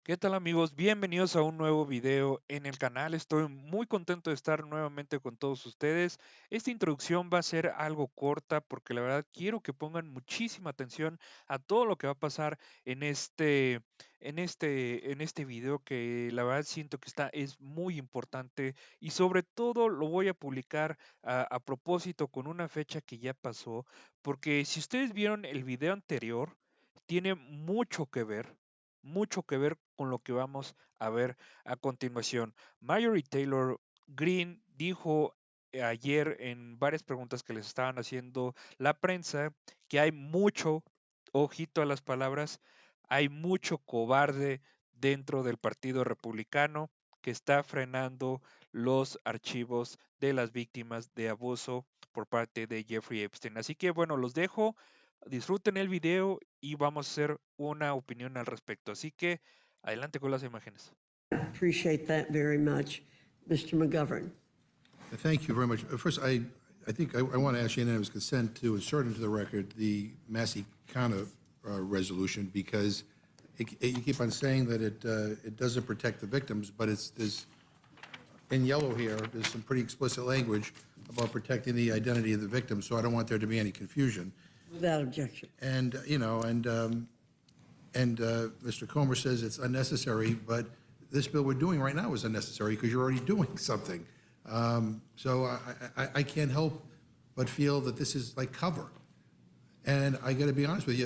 ¿Qué tal amigos? Bienvenidos a un nuevo video en el canal. Estoy muy contento de estar nuevamente con todos ustedes. Esta introducción va a ser algo corta porque la verdad quiero que pongan muchísima atención a todo lo que va a pasar en este video que la verdad siento que es muy importante y sobre todo lo voy a publicar a propósito con una fecha que ya pasó porque si ustedes vieron el video anterior, tiene mucho que ver con lo que vamos a ver a continuación. Marjorie Taylor Greene dijo ayer en varias preguntas que les estaban haciendo la prensa que hay mucho, ojito a las palabras, hay mucho cobarde dentro del Partido Republicano que está frenando los archivos de las víctimas de abuso por parte de Jeffrey Epstein. Así que bueno, los dejo. Disfruten el video y vamos a hacer una opinión al respecto. Así que adelante con las imágenes. Appreciate that very much, Mr. McGovern. Thank you very much. First, I think I want to ask unanimous consent to insert into the record the Khanna-Massie resolution because you keep on saying that it doesn't protect the victims, but there's in yellow here, there's some pretty explicit language about protecting the identity of the victim, so I don't want there to be any confusion. Without objection. And, Mr. Comer says it's unnecessary, but this bill we're doing right now is unnecessary because you're already doing something. So I can't help but feel that this is like cover. And I got to be honest with you,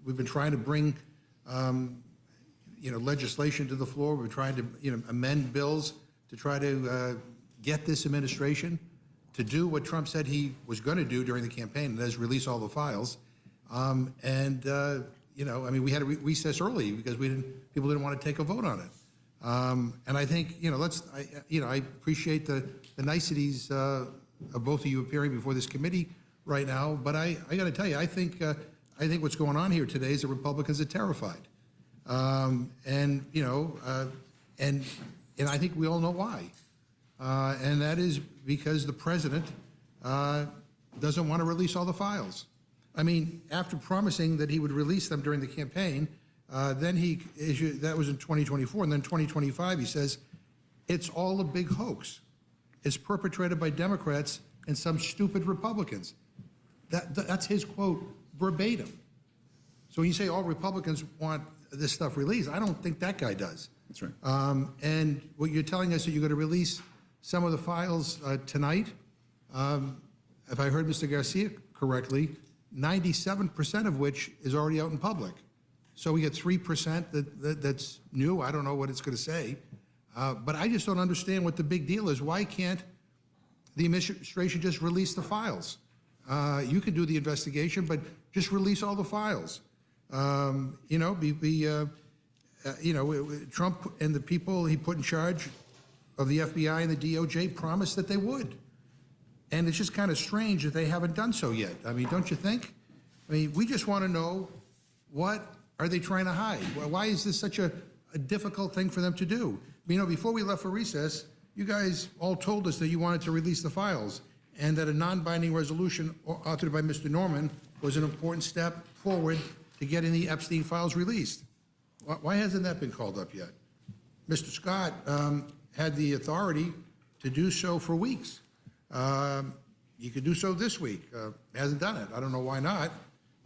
we've been trying to bring, legislation to the floor. We're trying to, amend bills to try to get this administration to do what Trump said he was going to do during the campaign, and that is release all the files. We had a recess early because people didn't want to take a vote on it. And I think, I appreciate the niceties of both of you appearing before this committee right now, but I got to tell you, I think what's going on here today is that Republicans are terrified. And I think we all know why. And that is because the president doesn't want to release all the files. I mean, after promising that he would release them during the campaign, then he issued, that was in 2024, and then 2025, he says, it's all a big hoax. It's perpetrated by Democrats and some stupid Republicans. That's his quote verbatim. So when you say all Republicans want this stuff released, I don't think that guy does. That's right. And what you're telling us that you're going to release some of the files tonight, if I heard Mr. Garcia correctly, 97% of which is already out in public. So we get 3% that's new. I don't know what it's going to say. But I just don't understand what the big deal is. Why can't the administration just release the files? You can do the investigation, but just release all the files. Trump and the people he put in charge of the FBI and the DOJ promised that they would. And it's just kind of strange that they haven't done so yet. I mean, don't you think? I mean, we just want to know, what are they trying to hide? Why is this such a difficult thing for them to do? Before we left for recess, you guys all told us that you wanted to release the files and that a non-binding resolution authored by Mr. Norman was an important step forward to getting the Epstein files released. Why hasn't that been called up yet? Mr. Scott had the authority to do so for weeks. He could do so this week. Hasn't done it. I don't know why not.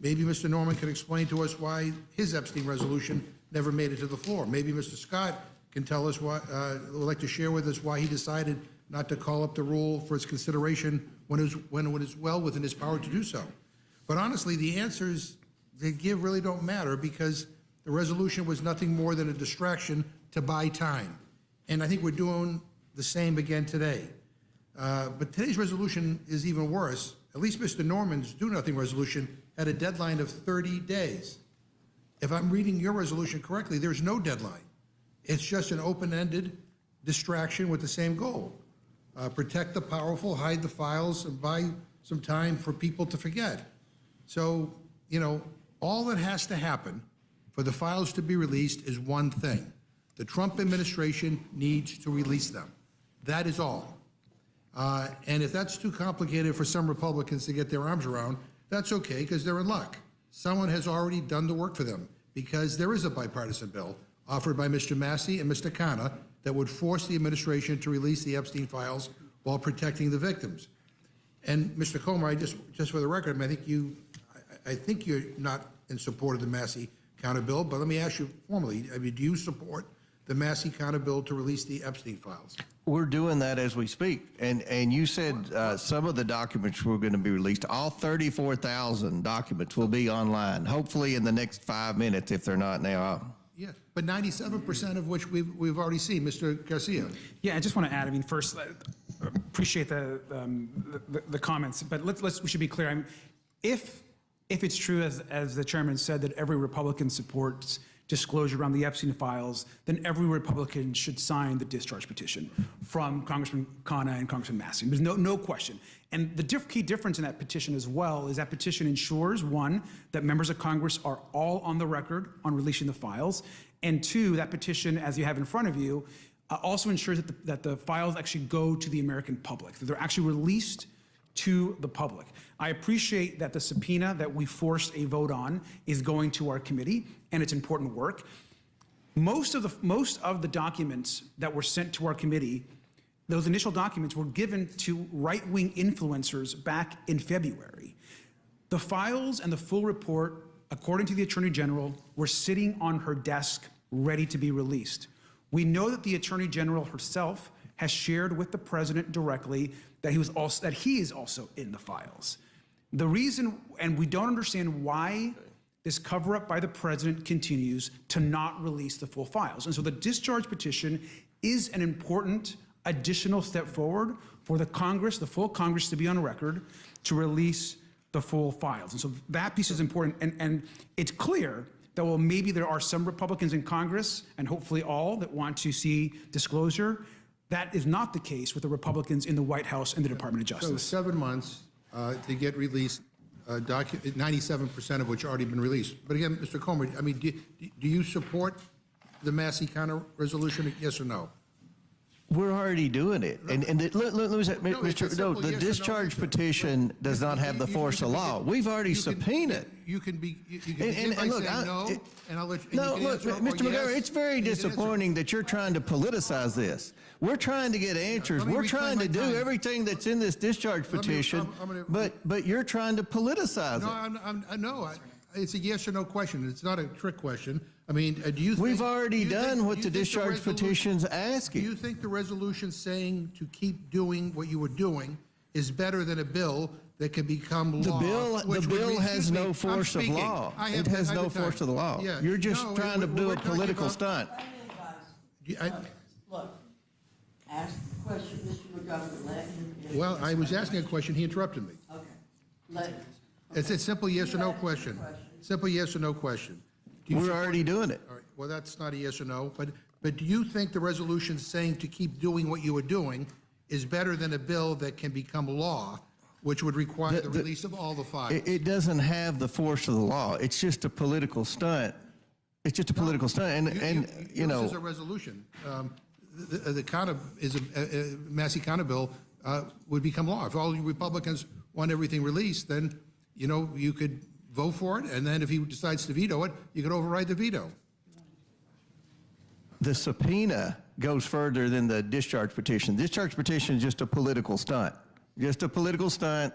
Maybe Mr. Norman could explain to us why his Epstein resolution never made it to the floor. Maybe Mr. Scott can tell us why, would like to share with us why he decided not to call up the rule for its consideration when it was well within his power to do so. But honestly, the answers they give really don't matter because the resolution was nothing more than a distraction to buy time. And I think we're doing the same again today. But today's resolution is even worse. At least Mr. Norman's do-nothing resolution had a deadline of 30 days. If I'm reading your resolution correctly, there's no deadline. It's just an open-ended distraction with the same goal. Protect the powerful, hide the files, and buy some time for people to forget. So, all that has to happen for the files to be released is one thing. The Trump administration needs to release them. That is all. And if that's too complicated for some Republicans to get their arms around, that's okay, because they're in luck. Someone has already done the work for them. because there is a bipartisan bill offered by Mr. Massie and Mr. Khanna that would force the administration to release the Epstein files while protecting the victims. And Mr. Comer, just for the record, I think you're not in support of the Massie-Khanna bill, but let me ask you formally, do you support the Massie-Khanna bill to release the Epstein files? We're doing that as we speak. And you said some of the documents were going to be released. All 34,000 documents will be online, hopefully in the next 5 minutes, if they're not now. Yeah, but 97% of which we've already seen. Mr. Garcia. Yeah, I just want to add, first, appreciate the comments, but we should be clear. If it's true, as the chairman said, that every Republican supports disclosure around the Epstein files, then every Republican should sign the discharge petition from Congressman Khanna and Congressman Massie. There's no question. And the key difference in that petition as well is that petition ensures, one, that members of Congress are all on the record on releasing the files, and two, that petition, as you have in front of you, also ensures that the files actually go to the American public, that they're actually released to the public. I appreciate that the subpoena that we forced a vote on is going to our committee, and it's important work. Most of the documents that were sent to our committee, those initial documents were given to right-wing influencers back in February. The files and the full report, according to the Attorney General, were sitting on her desk ready to be released. We know that the Attorney General herself has shared with the President directly that he is also in the files. The reason, and we don't understand why this cover-up by the President continues to not release the full files. And so the discharge petition is an important additional step forward for the Congress, the full Congress, to be on record to release the full files. And so that piece is important. And it's clear that, well, maybe there are some Republicans in Congress, and hopefully all, that want to see disclosure. That is not the case with the Republicans in the White House and the Department of Justice. So 7 months to get released, 97% of which already been released. But again, Mr. Comer, do you support the Massie-Khanna resolution, yes or no? We're already doing it. And the discharge petition does not have the force of law. We've already subpoenaed. You can begin by look, saying no, and I'll let you. No, look, Mr. McGovern, it's very disappointing that you're trying to politicize this. We're trying to get answers. We're trying to do everything that's in this discharge petition, but you're trying to politicize it. No, it's a yes or no question. It's not a trick question. Do you think... We've already done what the discharge petition's asking. Do you think the resolution saying to keep doing what you were doing is better than a bill that can become law? The bill has no force of law. It has no force of the law. Yeah. You're just trying to do a political stunt. Look, ask the question, Mr. McGovern. Let him answer. Well, I was asking a question. He interrupted me. Okay. Let him. It's a simple yes or no question. Simple yes or no question. We're already doing it. All right. Well, that's not a yes or no, but do you think the resolution saying to keep doing what you were doing is better than a bill that can become law, which would require the release of all the files? It doesn't have the force of the law. It's just a political stunt. It's just a political stunt, and you know. This is a resolution. The Massie-Khanna bill would become law. If all you Republicans want everything released, then you could vote for it, and then if he decides to veto it, you could override the veto. The subpoena goes further than the discharge petition. Discharge petition is just a political stunt. Just a political stunt.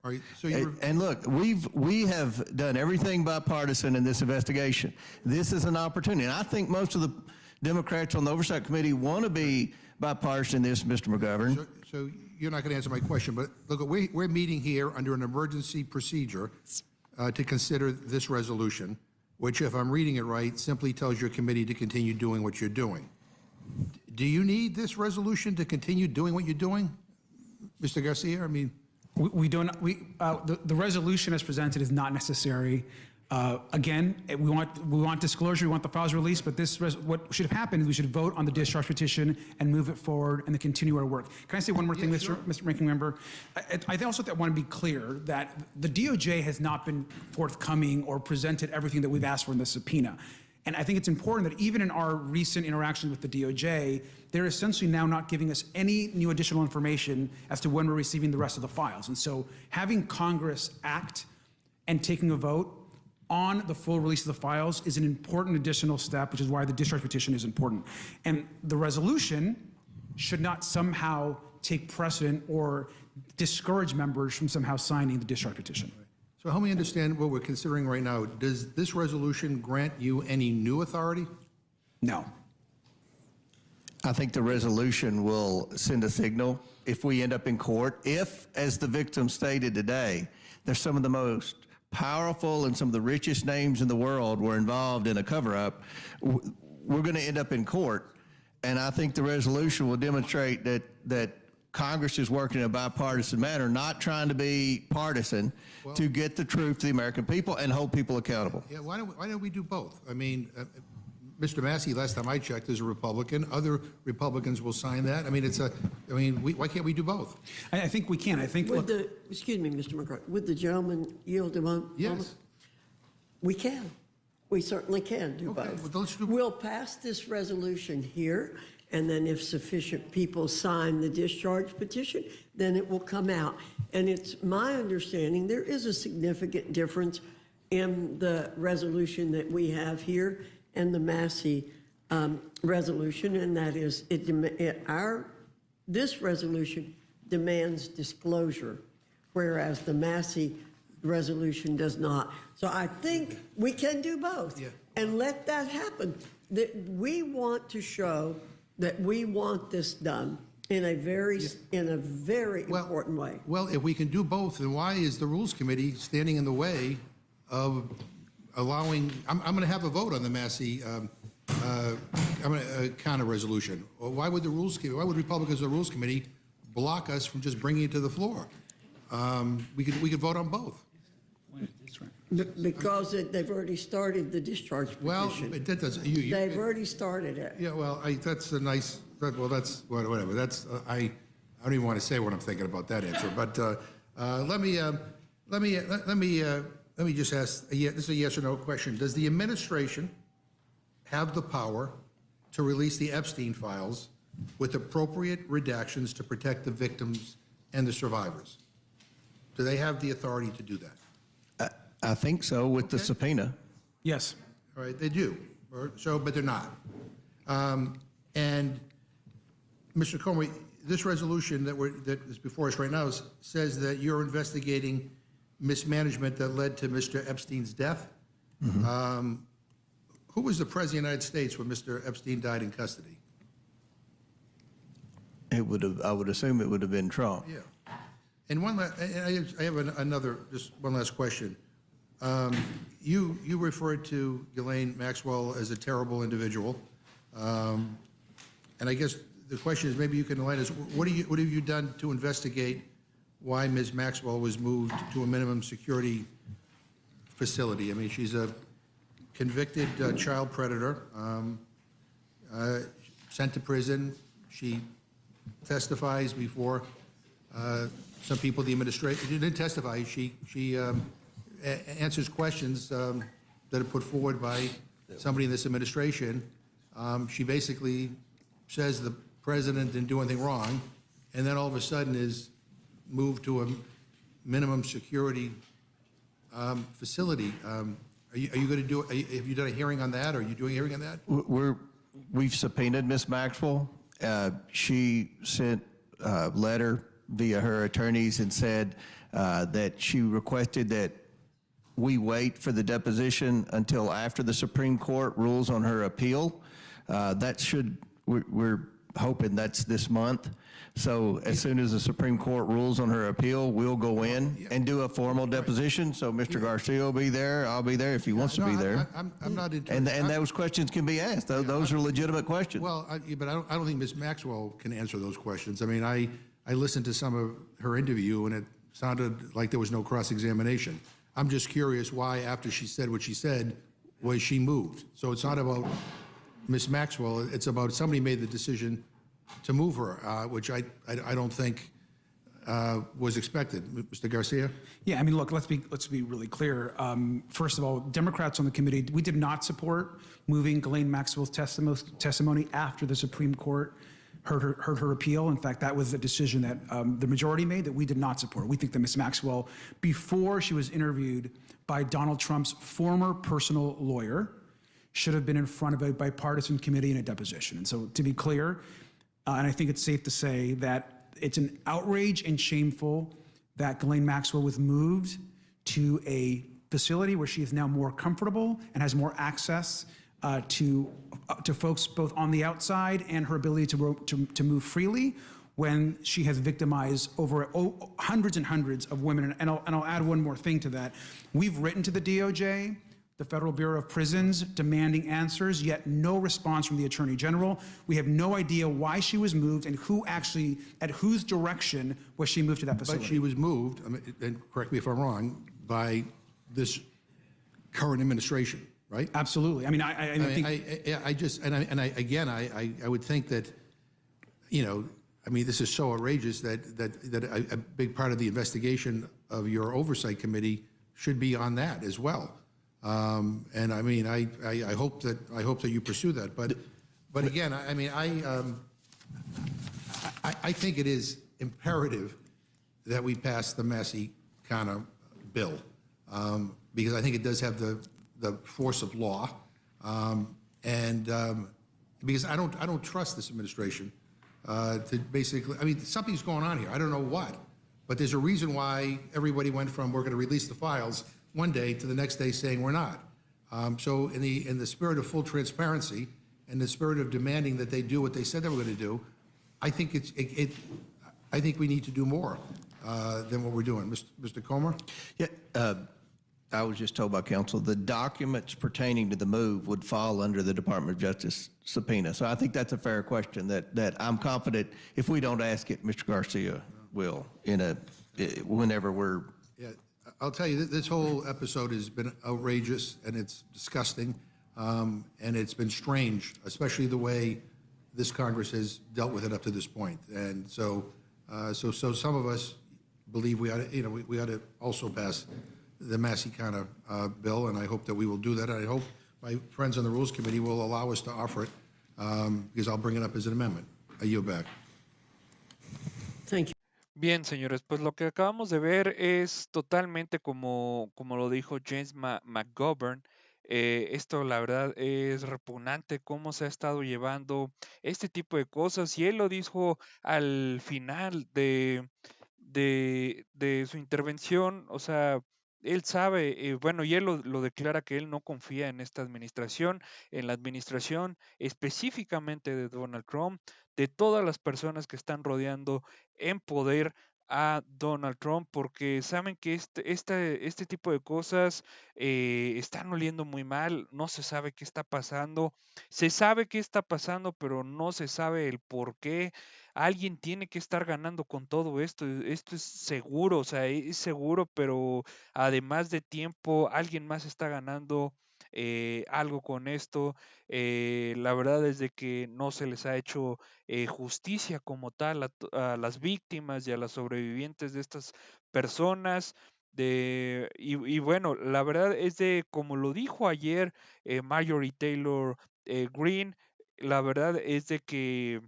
All right, so and look, we have done everything bipartisan in this investigation. This is an opportunity, and I think most of the Democrats on the Oversight Committee want to be bipartisan in this, Mr. McGovern. So you're not going to answer my question, but look, we're meeting here under an emergency procedure to consider this resolution, which, if I'm reading it right, simply tells your committee to continue doing what you're doing. Do you need this resolution to continue doing what you're doing, Mr. Garcia? We don't. The resolution as presented is not necessary. Again, we want disclosure. We want the files released. But what should have happened is we should vote on the discharge petition and move it forward and then continue our work. Can I say one more thing, sure. Mr. Ranking Member? I also want to be clear that the DOJ has not been forthcoming or presented everything that we've asked for in the subpoena. And I think it's important that even in our recent interaction with the DOJ, they're essentially now not giving us any new additional information as to when we're receiving the rest of the files. And so having Congress act and taking a vote on the full release of the files is an important additional step, which is why the discharge petition is important. And the resolution should not somehow take precedent or discourage members from somehow signing the discharge petition. So help me understand what we're considering right now. Does this resolution grant you any new authority? No. I think the resolution will send a signal if we end up in court. If, as the victim stated today, there's some of the most powerful and some of the richest names in the world were involved in a cover-up, we're going to end up in court. And I think the resolution will demonstrate that Congress is working in a bipartisan manner, not trying to be partisan, to get the truth to the American people and hold people accountable. Yeah, why don't we do both? I mean, Mr. Massey, last time I checked, is a Republican. Other Republicans will sign that. I mean, why can't we do both? I think we can. I think, Would excuse me, Mr. McGovern, would the gentleman yield a moment? Yes. We can. We certainly can do Okay, both. well, let's do- We'll pass this resolution here, and then if sufficient people sign the discharge petition, then it will come out. And it's my understanding there is a significant difference in the resolution that we have here and the Massey resolution, and that is this resolution demands disclosure, whereas the Massey resolution does not. So I think we can do both. Yeah. And let that happen. That we want to show that we want this done in a very important way. Well, if we can do both, then why is the Rules Committee standing in the way of allowing, I'm going to have a vote on the Massey counter resolution. Well, why would Republicans of the Rules Committee block us from just bringing it to the floor? We could vote on both. Because they've already started the discharge petition. Well, that doesn't, They've already started it. yeah, well, that's a nice, that's, whatever, that's, I don't even want to say what I'm thinking about that answer, but let me just ask, this is a yes or no question. Does the administration have the power to release the Epstein files with appropriate redactions to protect the victims and the survivors? Do they have the authority to do that? I think so, with the subpoena. yes. All right, they do, but they're not. And Mr. Comey, this resolution that is before us right now says that you're investigating mismanagement that led to Mr. Epstein's death. Mm-hmm. Who was the President of the United States when Mr. Epstein died in custody? I would assume it would have been Trump. Yeah. And I have just one last question. You referred to Ghislaine Maxwell as a terrible individual, and I guess the question is, maybe you can enlighten us. What have you done to investigate why Ms. Maxwell was moved to a minimum security facility? I mean, she's a convicted child predator, sent to prison. She testifies before some people in the administration. She didn't testify. She answers questions that are put forward by somebody in this administration. She basically says the president didn't do anything wrong, and then all of a sudden is moved to a minimum security facility. Are you going to do? Have you done a hearing on that? Are you doing a hearing on that? We've subpoenaed Ms. Maxwell. She sent a letter via her attorneys and said that she requested that we wait for the deposition until after the Supreme Court rules on her appeal. We're hoping that's this month. So as soon as the Supreme Court rules on her appeal, we'll go in and do a formal deposition. So Mr. Garcia will be there. I'll be there if he wants to be there. I'm not into And those questions can be asked. Those are legitimate questions. Well, but I don't think Ms. Maxwell can answer those questions. I mean, I listened to some of her interview, and it sounded like there was no cross-examination. I'm just curious why, after she said what she said, was she moved? So it's not about Ms. Maxwell. It's about somebody made the decision to move her, which I don't think was expected. Mr. Garcia? Yeah, I mean, look, let's be really clear. First of all, Democrats on the committee, we did not support moving Ghislaine Maxwell's testimony after the Supreme Court heard her appeal. In fact, that was a decision that the majority made that we did not support. We think that Ms. Maxwell, before she was interviewed by Donald Trump's former personal lawyer, should have been in front of a bipartisan committee in a deposition. And so, to be clear, and I think it's safe to say that it's an outrage and shameful that Ghislaine Maxwell was moved to a facility where she is now more comfortable and has more access to folks both on the outside and her ability to move freely, when she has victimized over hundreds and hundreds of women. And I'll add one more thing to that. We've written to the DOJ, the Federal Bureau of Prisons, demanding answers, yet no response from the Attorney General. We have no idea why she was moved and who actually, at whose direction was she moved to that facility. But she was moved, and correct me if I'm wrong, by this current administration, right? Absolutely. I mean, I think... I would think that, you know, I mean, this is so outrageous that a big part of the investigation of your oversight committee should be on that as well. And I mean, I hope that you pursue that. But again, I think it is imperative that we pass the Massie-Khanna bill, because I think it does have the force of law, and because I don't trust this administration to basically. I mean, something's going on here. I don't know what, but there's a reason why everybody went from we're going to release the files one day to the next day saying we're not. So in the spirit of full transparency and the spirit of demanding that they do what they said they were going to do, I think I think we need to do more than what we're doing. Mr. Comer? Yeah, I was just told by counsel the documents pertaining to the move would fall under the Department of Justice subpoena. So I think that's a fair question that I'm confident if we don't ask it, Mr. Garcia will whenever we're. Yeah, I'll tell you, this whole episode has been outrageous and it's disgusting, and it's been strange, especially the way this Congress has dealt with it up to this point. And so some of us believe we ought to also pass the Massie-Khanna bill, and I hope that we will do that. And I hope my friends on the Rules Committee will allow us to offer it, because I'll bring it up as an amendment. I yield back. Thank you. Bien, señores, pues lo que acabamos de ver es totalmente como lo dijo James McGovern. Esto, la verdad, es repugnante cómo se ha estado llevando este tipo de cosas. Y él lo dijo al final de su intervención. O sea, él sabe, bueno, y él lo declara que él no confía en esta administración, en la administración específicamente de Donald Trump, de todas las personas que están rodeando en poder a Donald Trump, porque saben que este tipo de cosas están oliendo muy mal, no se sabe qué está pasando, se sabe qué está pasando, pero no se sabe el por qué. Alguien tiene que estar ganando con todo esto es seguro, o sea, es seguro, pero además de tiempo, alguien más está ganando algo con esto. La verdad es de que no se les ha hecho justicia como tal a las víctimas y a las sobrevivientes de estas personas. Y bueno, la verdad es de, como lo dijo ayer Marjorie Taylor Greene, la verdad es de que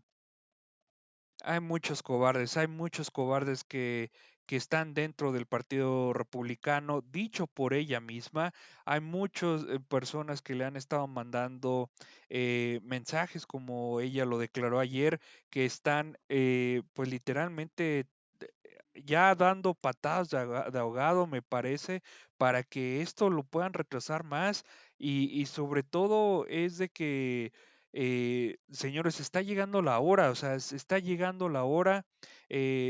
hay muchos cobardes que están dentro del Partido Republicano, dicho por ella misma. Hay muchas personas que le han estado mandando mensajes, como ella lo declaró ayer, que están pues literalmente ya dando patadas de ahogado, me parece, para que esto lo puedan retrasar más. Y sobre todo es de que, señores, está llegando la hora, o sea, se está llegando la hora.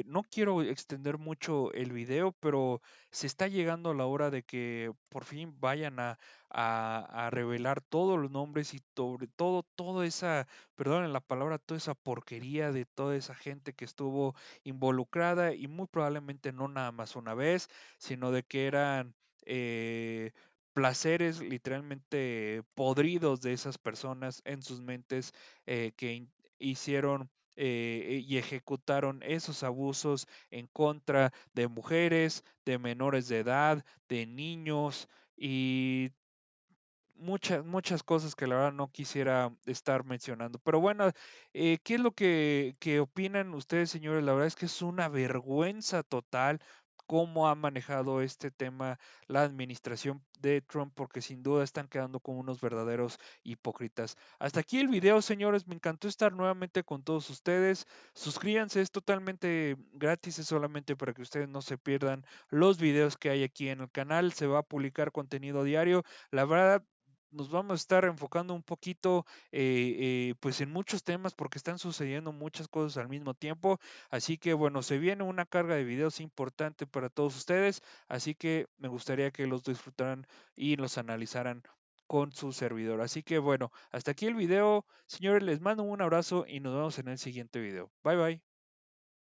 No quiero extender mucho el video, pero se está llegando la hora de que por fin vayan a revelar todos los nombres y sobre todo toda esa, perdonen la palabra, toda esa porquería de toda esa gente que estuvo involucrada, y muy probablemente no nada más una vez, sino de que eran placeres literalmente podridos de esas personas en sus mentes, que hicieron y ejecutaron esos abusos en contra de mujeres, de menores de edad, de niños. Y muchas cosas que la verdad no quisiera estar mencionando. Pero bueno, ¿qué es lo que opinan ustedes, señores? La verdad es que es una vergüenza total cómo ha manejado este tema la administración de Trump, porque sin duda están quedando como unos verdaderos hipócritas. Hasta aquí el video, señores. Me encantó estar nuevamente con todos ustedes. Suscríbanse, es totalmente gratis, es solamente para que ustedes no se pierdan los videos que hay aquí en el canal. Se va a publicar contenido diario. La verdad, nos vamos a estar enfocando un poquito pues en muchos temas porque están sucediendo muchas cosas al mismo tiempo. Así que bueno, se viene una carga de videos importante para todos ustedes. Así que me gustaría que los disfrutaran y los analizaran con su servidor. Así que bueno, hasta aquí el video. Señores, les mando un abrazo y nos vemos en el siguiente video. Bye bye.